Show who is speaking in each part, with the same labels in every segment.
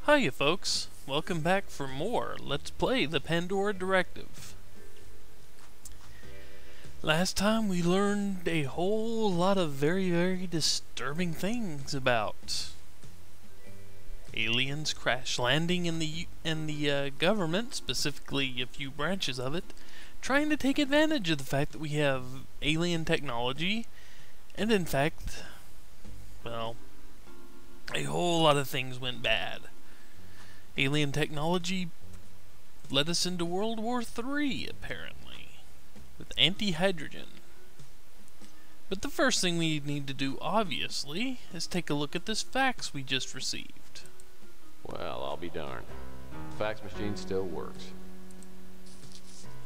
Speaker 1: Hiya folks, welcome back for more Let's Play the Pandora Directive. Last time we learned a whole lot of very disturbing things about aliens crash landing in the government, specifically a few branches of it, trying to take advantage of the fact that we have alien technology, and in fact, well, a whole lot of things went bad. Alien technology led us into World War III, apparently, with anti-hydrogen. But the first thing we need to do, obviously, is take a look at this fax we just received.
Speaker 2: Well, I'll be darned. The fax machine still works.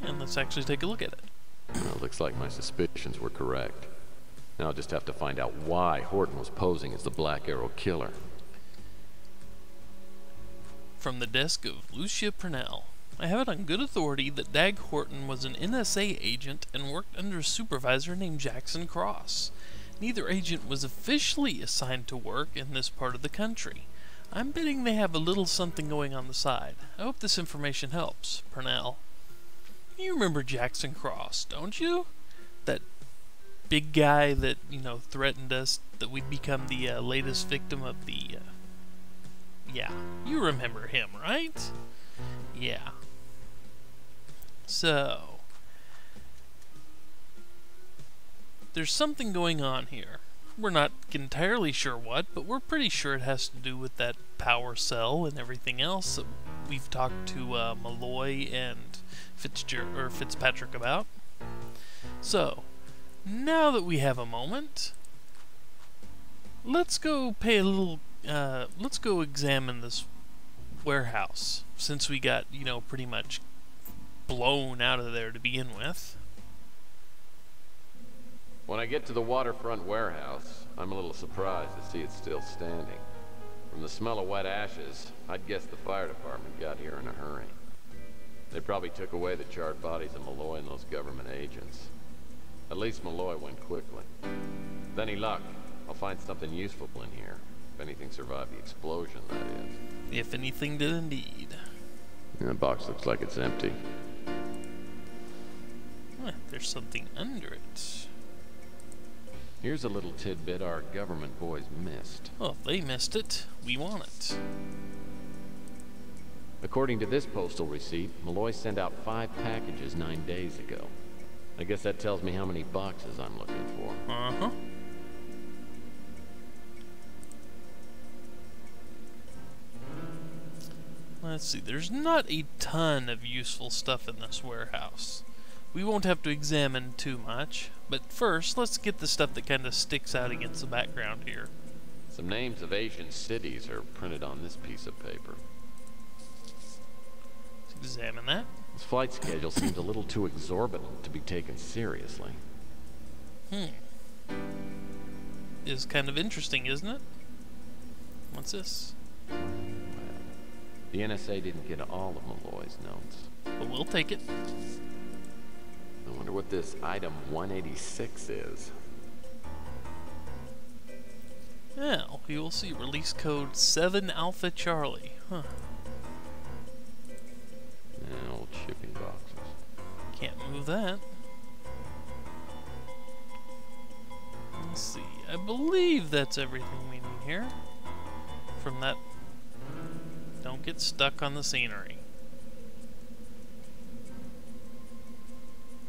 Speaker 1: And let's actually take a look at it.
Speaker 2: Well, looks like my suspicions were correct. Now I'll just have to find out why Horton was posing as the Black Arrow killer.
Speaker 1: From the desk of Lucia Purnell. I have it on good authority that Dag Horton was an NSA agent and worked under a supervisor named Jackson Cross. Neither agent was officially assigned to work in this part of the country. I'm betting they have a little something going on the side. I hope this information helps, Purnell. You remember Jackson Cross, don't you? That big guy that, threatened us that we'd become the latest victim of the... Yeah, you remember him, right? Yeah. So, there's something going on here. We're not entirely sure what, but we're pretty sure it has to do with that power cell and everything else that we've talked to Malloy and Fitzpatrick about. So, now that we have a moment, let's go pay a little... let's go examine this warehouse, since we got, pretty much blown out of there to begin with.
Speaker 2: When I get to the waterfront warehouse, I'm a little surprised to see it still standing. From the smell of wet ashes, I'd guess the fire department got here in a hurry. They probably took away the charred bodies of Malloy and those government agents. At least Malloy went quickly. With any luck, I'll find something useful in here. If anything survived the explosion, that is.
Speaker 1: If anything did indeed.
Speaker 2: The box looks like it's empty.
Speaker 1: There's something under it.
Speaker 2: Here's a little tidbit our government boys missed.
Speaker 1: Well, if they missed it, we want it.
Speaker 2: According to this postal receipt, Malloy sent out 5 packages 9 days ago. I guess that tells me how many boxes I'm looking for.
Speaker 1: Uh-huh. Let's see, there's not a ton of useful stuff in this warehouse. We won't have to examine too much, but first, let's get the stuff that kind of sticks out against the background here.
Speaker 2: Some names of Asian cities are printed on this piece of paper.
Speaker 1: Let's examine that.
Speaker 2: This flight schedule seems a little too exorbitant to be taken seriously.
Speaker 1: Is kind of interesting, isn't it? What's this?
Speaker 2: The NSA didn't get all of Malloy's notes.
Speaker 1: But we'll take it.
Speaker 2: I wonder what this item 186 is.
Speaker 1: Well, we will see. Release code 7 Alpha Charlie. Huh.
Speaker 2: Yeah, old shipping boxes.
Speaker 1: Can't move that. Let's see. I believe that's everything we need here. From that... Don't get stuck on the scenery.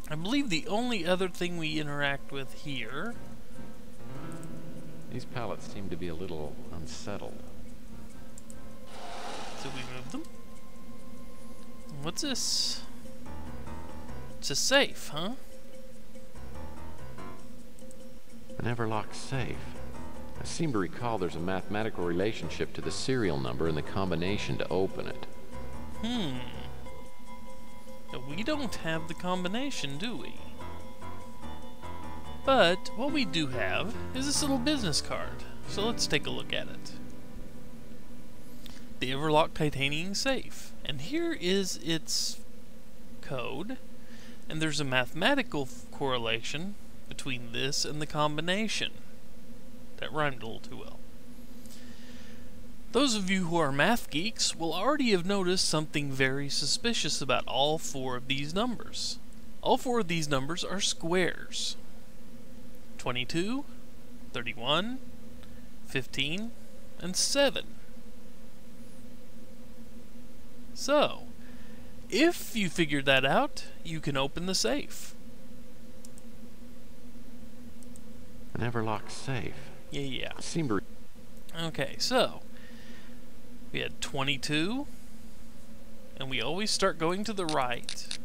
Speaker 1: I believe the only other thing we interact with here...
Speaker 2: These pallets seem to be a little unsettled.
Speaker 1: So we move them. What's this? It's a safe, huh?
Speaker 2: An Everlock safe. I seem to recall there's a mathematical relationship to the serial number and the combination to open it.
Speaker 1: But we don't have the combination, do we? But what we do have is this little business card. So let's take a look at it. The Everlock titanium safe. And here is its code. And there's a mathematical correlation between this and the combination. That rhymed a little too well. Those of you who are math geeks will already have noticed something very suspicious about all four of these numbers. All four of these numbers are squares. 22, 31, 15, and 7. So, if you figured that out, you can open the safe.
Speaker 2: An everlock safe.
Speaker 1: Yeah.
Speaker 2: Seemed to...
Speaker 1: Okay, so we had 22, and we always start going to the right.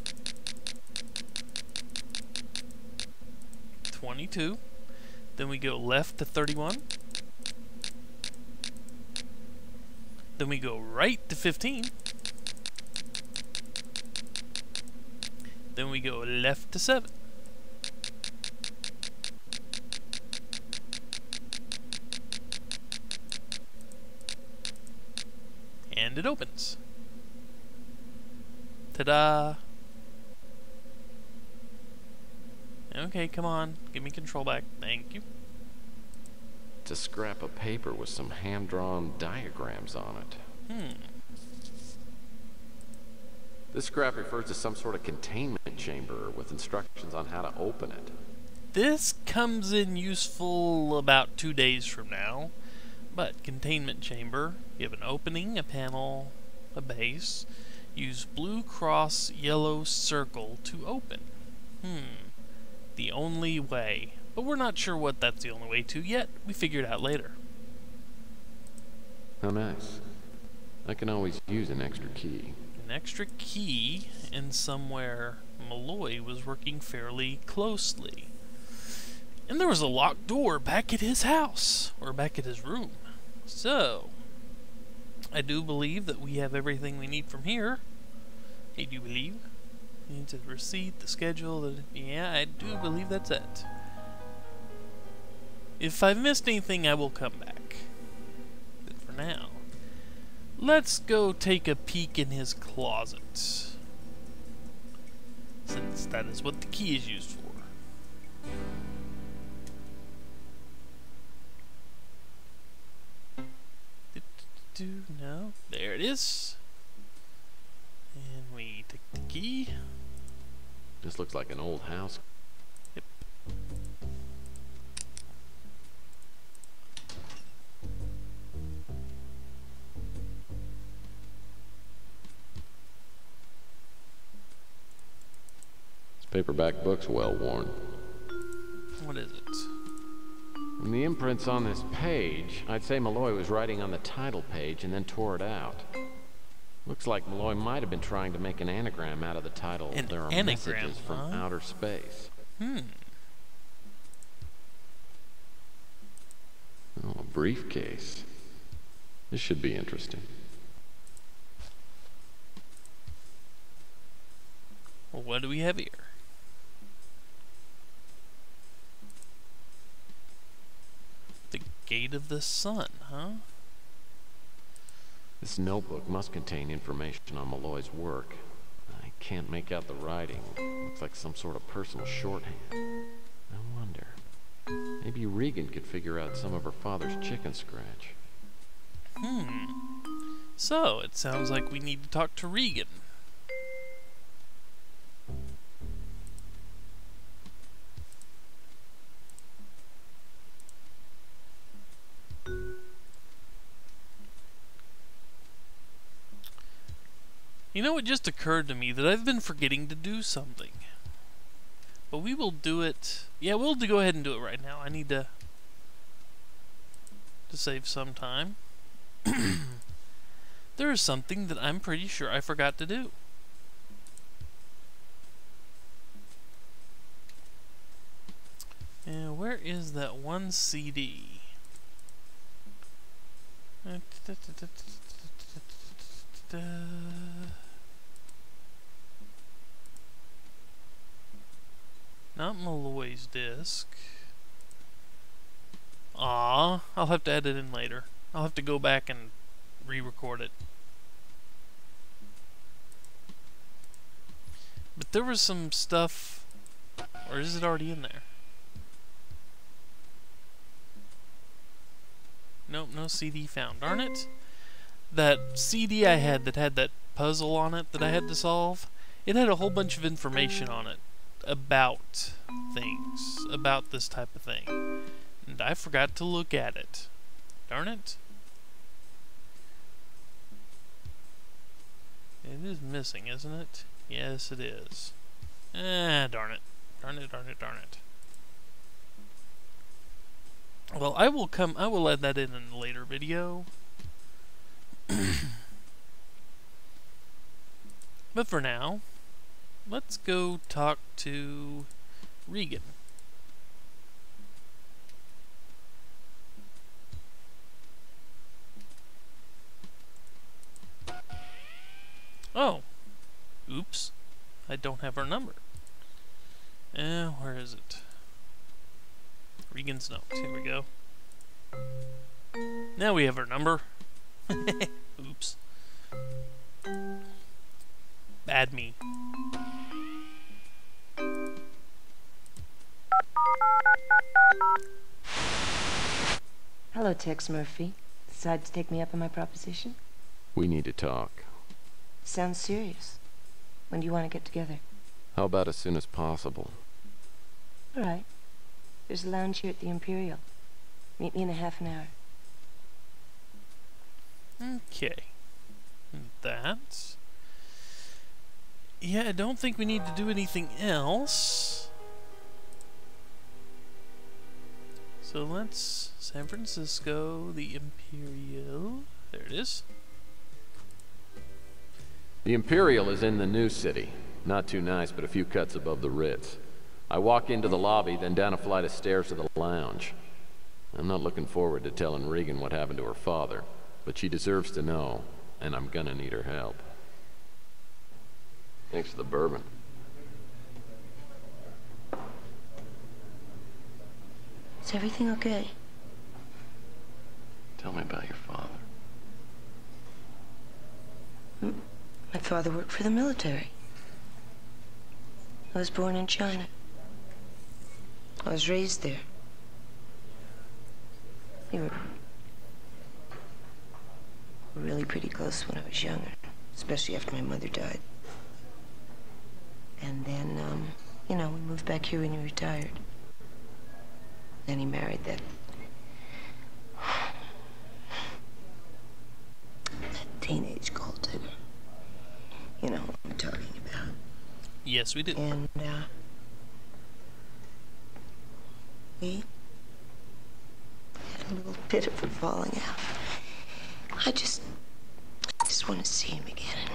Speaker 1: 22, then we go left to 31, then we go right to 15, then we go left to 7. And it opens. Ta-da! Okay, come on. Give me control back. Thank you.
Speaker 2: It's a scrap of paper with some hand-drawn diagrams on it. This scrap refers to some sort of containment chamber with instructions on how to open it.
Speaker 1: This comes in useful about 2 days from now. But containment chamber, you have an opening, a panel, a base. Use blue cross, yellow circle to open. The only way. But we're not sure what that's the only way to yet. We figure it out later.
Speaker 2: How nice. I can always use an extra key.
Speaker 1: An extra key, and somewhere Malloy was working fairly closely. And there was a locked door back at his house, or back at his room. So, I do believe that we have everything we need from here. I do believe. We need the receipt, the schedule, yeah, I do believe that's it. If I've missed anything, I will come back. But for now, let's go take a peek in his closet. Since that is what the key is used for. No, there it is. And we take the key.
Speaker 2: This looks like an old house.
Speaker 1: Yep.
Speaker 2: This paperback book's well worn.
Speaker 1: What is it?
Speaker 2: From the imprints on this page, I'd say Malloy was writing on the title page and then tore it out. Looks like Malloy might have been trying to make an anagram out of the title. There are messages from outer space.
Speaker 1: Oh,
Speaker 2: a briefcase. This should be interesting.
Speaker 1: Well, what do we have here? The Gate of the Sun, huh?
Speaker 2: This notebook must contain information on Malloy's work. I can't make out the writing. Looks like some sort of personal shorthand. I wonder. Maybe Regan could figure out some of her father's chicken scratch.
Speaker 1: So, it sounds like we need to talk to Regan. You know, it just occurred to me that I've been forgetting to do something. But we will do it. Yeah, we'll go ahead and do it right now. I need to save some time. There is something that I'm pretty sure I forgot to do. And where is that one CD? Not Malloy's disc. I'll have to edit in later. I'll have to go back and re-record it. But there was some stuff, or is it already in there? Nope, no CD found. Darn it. that CD I had that had that puzzle on it that I had to solve, it had a whole bunch of information on it about things, about this type of thing. And I forgot to look at it. Darn it. It is missing, isn't it? Yes, it is. Darn it. Darn it, darn it, darn it. Well, I will add that in a later video. But for now, let's go talk to Regan. Oh. Oops. I don't have her number. Where is it? Regan's notes. Here we go. Now we have her number. Oops. Bad me.
Speaker 3: Hello, Tex Murphy. Decide to take me up on my proposition?
Speaker 2: We need to talk.
Speaker 3: Sounds serious. When do you want to get together?
Speaker 2: How about as soon as possible?
Speaker 3: All right. There's a lounge here at the Imperial. Meet me in a half an hour.
Speaker 1: Okay. That's... Yeah, I don't think we need to do anything else. So let's... San Francisco, the Imperial... There it is.
Speaker 2: The Imperial is in the new city. Not too nice, but a few cuts above the Ritz. I walk into the lobby, then down a flight of stairs to the lounge. I'm not looking forward to telling Regan what happened to her father, but she deserves to know, and I'm gonna need her help. Thanks for the bourbon.
Speaker 3: Is everything okay?
Speaker 2: Tell me about your father.
Speaker 3: My father worked for the military. I was born in China. I was raised there. We were really pretty close when I was younger, especially after my mother died. And then, you know, we moved back here when he retired. Then he married that teenage gold digger. You know what I'm talking about.
Speaker 1: Yes, we do.
Speaker 3: And, we had a little bit of a falling out. I just want to see him again.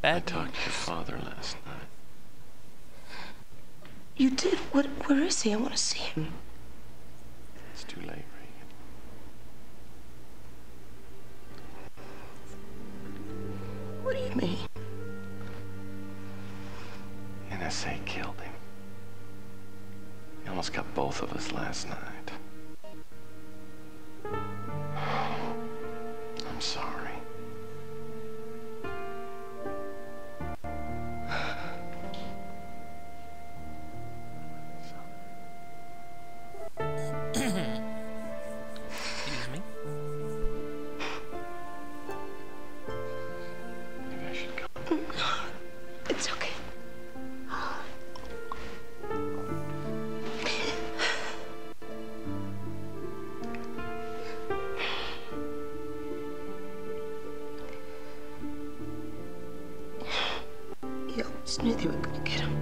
Speaker 2: I talked to your father last night.
Speaker 3: You did? Where is he? I want to see him.
Speaker 2: It's too late, Regan.
Speaker 3: What do you mean?
Speaker 2: NSA killed him. He almost got both of us last night. I'm sorry.
Speaker 1: Excuse me.
Speaker 2: Maybe I should come.
Speaker 3: It's okay. You always knew they were gonna get him.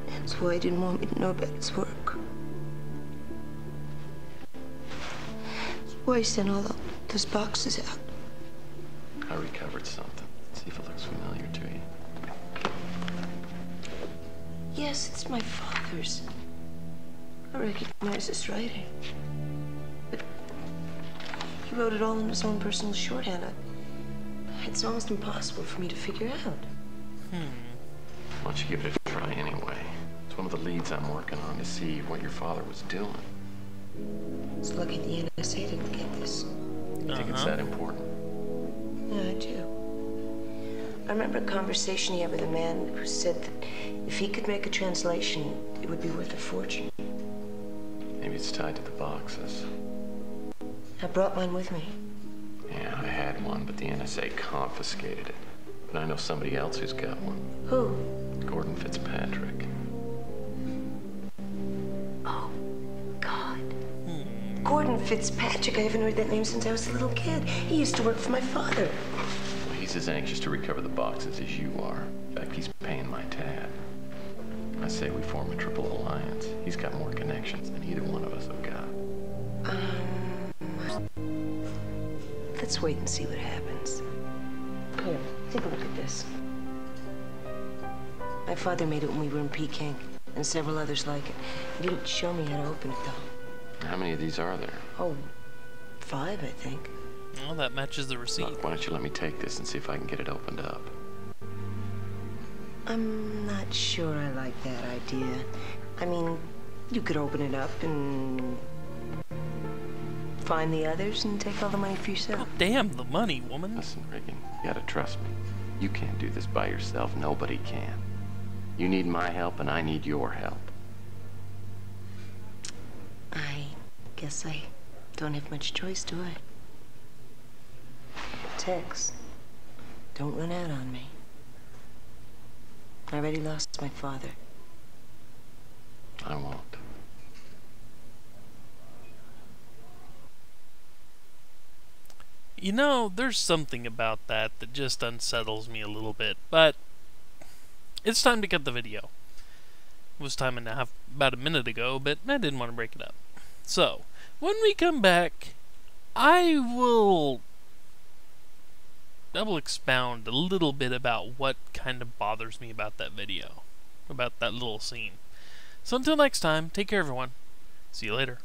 Speaker 3: That's why he didn't want me to know about his work. That's why he sent all those boxes out.
Speaker 2: I recovered something. See if it looks familiar to you.
Speaker 3: Yes, it's my father's. I recognize his writing. But he wrote it all in his own personal shorthand. It's almost impossible for me to figure out.
Speaker 2: Why don't you give it a try anyway? It's one of the leads I'm working on to see what your father was doing.
Speaker 3: It's lucky the NSA didn't get this.
Speaker 2: You think it's that important?
Speaker 3: Yeah, I do. I remember a conversation he had with a man who said that if he could make a translation, it would be worth a fortune.
Speaker 2: Maybe it's tied to the boxes.
Speaker 3: I brought mine with me.
Speaker 2: Yeah, I had one, but the NSA confiscated it. But I know somebody else who's got one.
Speaker 3: Who?
Speaker 2: Gordon Fitzpatrick.
Speaker 3: Oh, God. Gordon Fitzpatrick. I haven't heard that name since I was a little kid. He used to work for my father.
Speaker 2: Well, he's as anxious to recover the boxes as you are. In fact, he's paying my tab. I say we form a triple alliance. He's got more connections than either one of us have got.
Speaker 3: Let's wait and see what happens. Here, take a look at this. My father made it when we were in Peking, and several others like it. He didn't show me how to open it, though.
Speaker 2: How many of these are there?
Speaker 3: Oh, 5, I think.
Speaker 1: Well, that matches the receipt.
Speaker 2: Look, why don't you let me take this and see if I can get it opened up?
Speaker 3: I'm not sure I like that idea. I mean, you could open it up and find the others and take all the money for yourself.
Speaker 1: God damn the money, woman.
Speaker 2: Listen, Regan, you gotta trust me. You can't do this by yourself. Nobody can. You need my help, and I need your help.
Speaker 3: I guess I don't have much choice, do I? Tex, don't run out on me. I already lost my father.
Speaker 2: I won't.
Speaker 1: You know, there's something about that just unsettles me a little bit, but it's time to cut the video. It was time and a half about a minute ago, but I didn't want to break it up. So, when we come back, I will expound a little bit about what kind of bothers me about that video, about that little scene. So until next time, take care everyone. See you later.